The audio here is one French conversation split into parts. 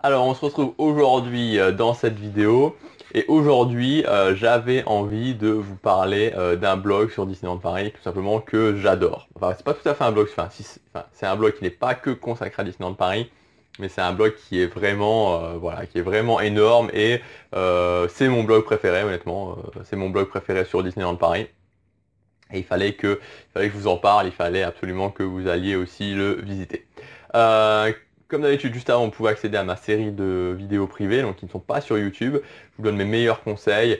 Alors on se retrouve aujourd'hui dans cette vidéo et aujourd'hui j'avais envie de vous parler d'un blog sur Disneyland Paris tout simplement que j'adore. Enfin c'est pas tout à fait un blog, c'est un blog qui n'est pas que consacré à Disneyland Paris, mais c'est un blog qui est vraiment voilà, qui est vraiment énorme et c'est mon blog préféré honnêtement, c'est mon blog préféré sur Disneyland Paris. Et il fallait que je vous en parle, il fallait absolument que vous alliez aussi le visiter. Euh, Comme d'habitude, juste avant, vous pouvez accéder à ma série de vidéos privées, donc qui ne sont pas sur YouTube. Je vous donne mes meilleurs conseils.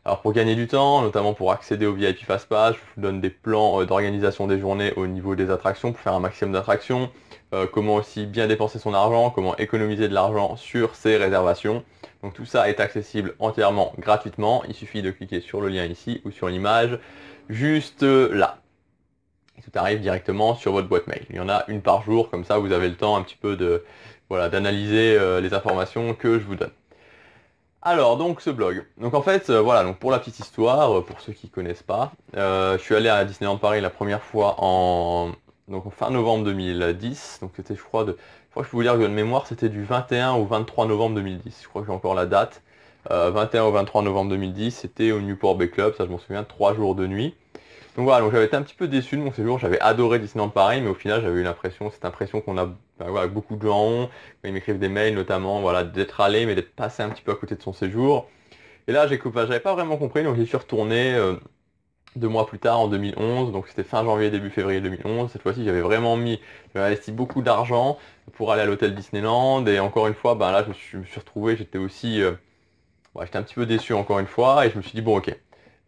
Alors pour gagner du temps, notamment pour accéder au VIP Fastpass, je vous donne des plans d'organisation des journées au niveau des attractions, pour faire un maximum d'attractions. Comment aussi bien dépenser son argent, comment économiser de l'argent sur ses réservations. Donc tout ça est accessible entièrement gratuitement. Il suffit de cliquer sur le lien ici ou sur l'image juste là. Et tout arrive directement sur votre boîte mail. Il y en a une par jour, comme ça vous avez le temps un petit peu de voilà, d'analyser les informations que je vous donne. Alors donc ce blog. Donc en fait voilà, donc pour la petite histoire, pour ceux qui ne connaissent pas, je suis allé à Disneyland Paris la première fois en fin novembre 2010. Donc c'était je crois que je peux vous dire que de mémoire c'était du 21 au 23 novembre 2010. Je crois que j'ai encore la date. 21 au 23 novembre 2010, c'était au Newport Bay Club, ça je m'en souviens, 3 jours de nuit. Donc voilà, donc j'avais été un petit peu déçu de mon séjour, j'avais adoré Disneyland Paris, mais au final j'avais eu cette impression qu'on a, voilà, beaucoup de gens ont, quand ils m'écrivent des mails notamment, voilà, d'être allé, mais d'être passé un petit peu à côté de son séjour. Et là, j'avais pas vraiment compris, donc j'y suis retourné 2 mois plus tard, en 2011, donc c'était fin janvier, début février 2011. Cette fois-ci, j'avais investi beaucoup d'argent pour aller à l'hôtel Disneyland, et encore une fois, ben là, je me suis retrouvé, j'étais aussi, j'étais un petit peu déçu encore une fois, et je me suis dit, bon ok,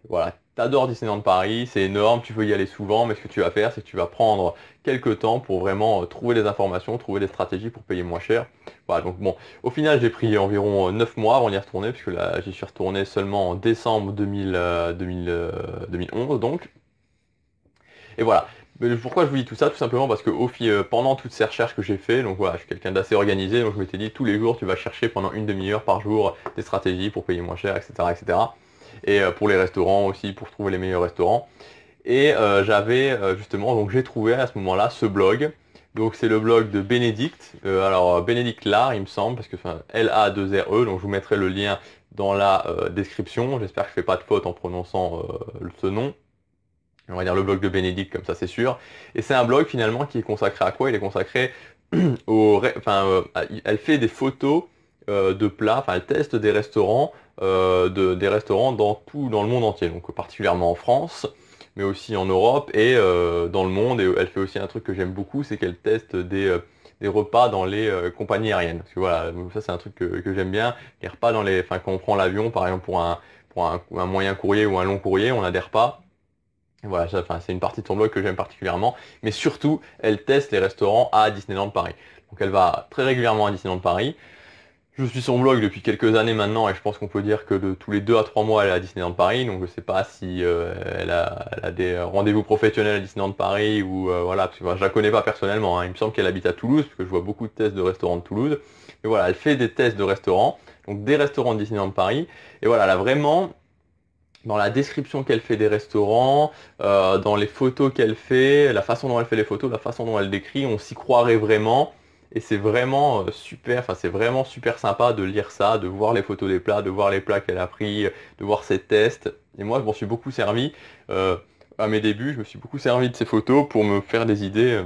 voilà, t'adores Disneyland Paris, c'est énorme, tu veux y aller souvent, mais ce que tu vas faire, c'est que tu vas prendre quelques temps pour vraiment trouver des informations, trouver des stratégies pour payer moins cher. Voilà, donc bon, au final j'ai pris environ 9 mois avant d'y retourner, puisque là j'y suis retourné seulement en décembre 2011 donc. Et voilà. Mais pourquoi je vous dis tout ça? Tout simplement parce que pendant toutes ces recherches que j'ai fait, donc voilà, je suis quelqu'un d'assez organisé, donc je m'étais dit tous les jours tu vas chercher pendant une demi-heure par jour des stratégies pour payer moins cher, etc. etc. Et pour les restaurants aussi, pour trouver les meilleurs restaurants. Et justement, donc j'ai trouvé à ce moment-là ce blog. Donc c'est le blog de Bénédicte, Bénédicte Lard il me semble, parce que L-A-2-R-E, donc je vous mettrai le lien dans la description. J'espère que je ne fais pas de faute en prononçant ce nom. On va dire le blog de Bénédicte, comme ça c'est sûr. Et c'est un blog finalement qui est consacré à quoi? Il est consacré elle fait des photos de plats, enfin elle teste des restaurants, des restaurants dans le monde entier, donc particulièrement en France, mais aussi en Europe et dans le monde. Et elle fait aussi un truc que j'aime beaucoup, c'est qu'elle teste des repas dans les compagnies aériennes. Parce que voilà, ça c'est un truc que j'aime bien. Les repas quand on prend l'avion, par exemple pour un moyen courrier ou un long courrier, on a des repas. Et voilà, c'est une partie de son blog que j'aime particulièrement, mais surtout, elle teste les restaurants à Disneyland Paris. Donc elle va très régulièrement à Disneyland Paris. Je suis son blog depuis quelques années maintenant et je pense qu'on peut dire que tous les 2 à 3 mois elle est à Disneyland Paris. Donc je sais pas si elle a des rendez-vous professionnels à Disneyland Paris ou voilà, parce que je la connais pas personnellement, hein. Il me semble qu'elle habite à Toulouse, parce que je vois beaucoup de tests de restaurants de Toulouse. Mais voilà, elle fait des tests de restaurants, donc des restaurants de Disneyland Paris. Et voilà, elle a vraiment dans la description qu'elle fait des restaurants, dans les photos qu'elle fait, la façon dont elle fait les photos, la façon dont elle décrit, on s'y croirait vraiment. Et c'est vraiment c'est vraiment super sympa de lire ça, de voir les photos des plats, de voir les plats qu'elle a pris, de voir ses tests. Et moi, je m'en suis beaucoup servi. À mes débuts, je me suis beaucoup servi de ces photos pour me faire des idées,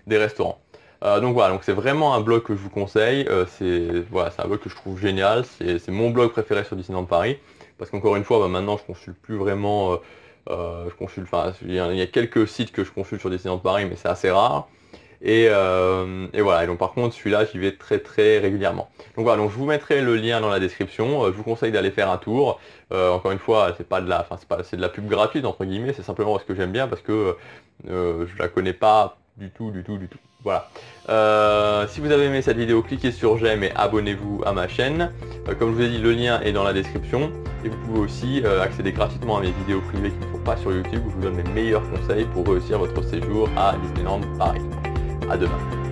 des restaurants. Donc voilà, donc c'est vraiment un blog que je vous conseille. C'est un blog que je trouve génial. C'est mon blog préféré sur Disneyland Paris. Parce qu'encore une fois, maintenant je consulte plus vraiment. Il y a quelques sites que je consulte sur Disneyland Paris, mais c'est assez rare. Et voilà, et donc par contre celui-là j'y vais très très régulièrement. Donc voilà, donc je vous mettrai le lien dans la description. Je vous conseille d'aller faire un tour. Encore une fois, c'est de la pub gratuite entre guillemets, c'est simplement parce que j'aime bien, parce que je la connais pas du tout. Voilà. Si vous avez aimé cette vidéo, cliquez sur j'aime et abonnez-vous à ma chaîne. Comme je vous ai dit, le lien est dans la description. Et vous pouvez aussi accéder gratuitement à mes vidéos privées qui ne sont pas sur YouTube, où je vous donne les meilleurs conseils pour réussir votre séjour à Disneyland Paris. À demain.